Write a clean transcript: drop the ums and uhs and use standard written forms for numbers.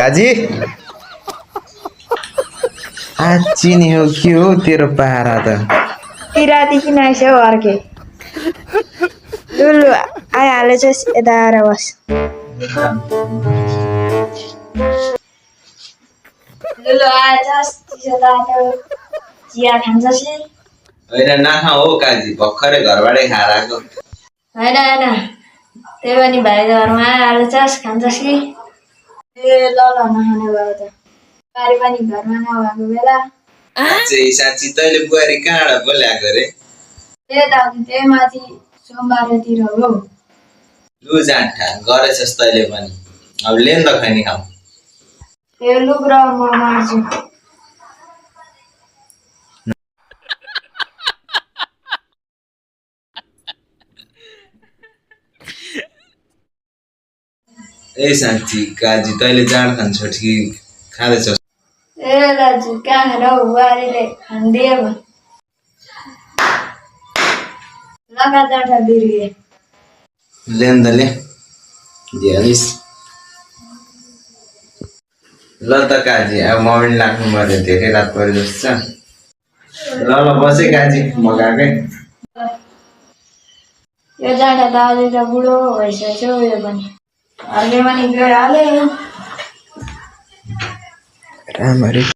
काजी आजी नि हो के हो तेरो पारा त तिरादेखि आइसक्यो अर्के लुलु आइहालेछ यता आएर बस लुलु आएछस् चिसो तातो चिया खान्छस् नि होइन नाखा हो काजी भर्खरै घरबाटै खाएर आएको होइन होइन त्यही पनि भाइ घरमा आइहालेछस् खान्छस् कि ए ल ल नखाने भयो त बुहारी पनि घरमा नभएको बेला साँच्ची तैँले बुहारी कहाँबाट बोल्याएको रे ए दाजु त्यही माथि सोमबारेतिर हो लु जाँठा गरेछस् तैँले पनि अब लेन त खैनी खाऊ ए लुक र म मार्छु ए साँच्ची काजी तैँले जाँड खान्छ कि खाँदैछस् ए दाजु कहाँ खाएर हौ बुहारीले खानिदिए भयो लगा जाँठा बिर्गे लेन त ले दिइहालिस् ल त काजी अब म पनि लाग्नु पर्यो धेरै रात पऱ्यो जस्तो छ ल ल बसे काजी म गएकै यो जाँठा त अझै त बुढो भइसकेको यो पनि हर्के पनि गइहाल्यो राम्ररी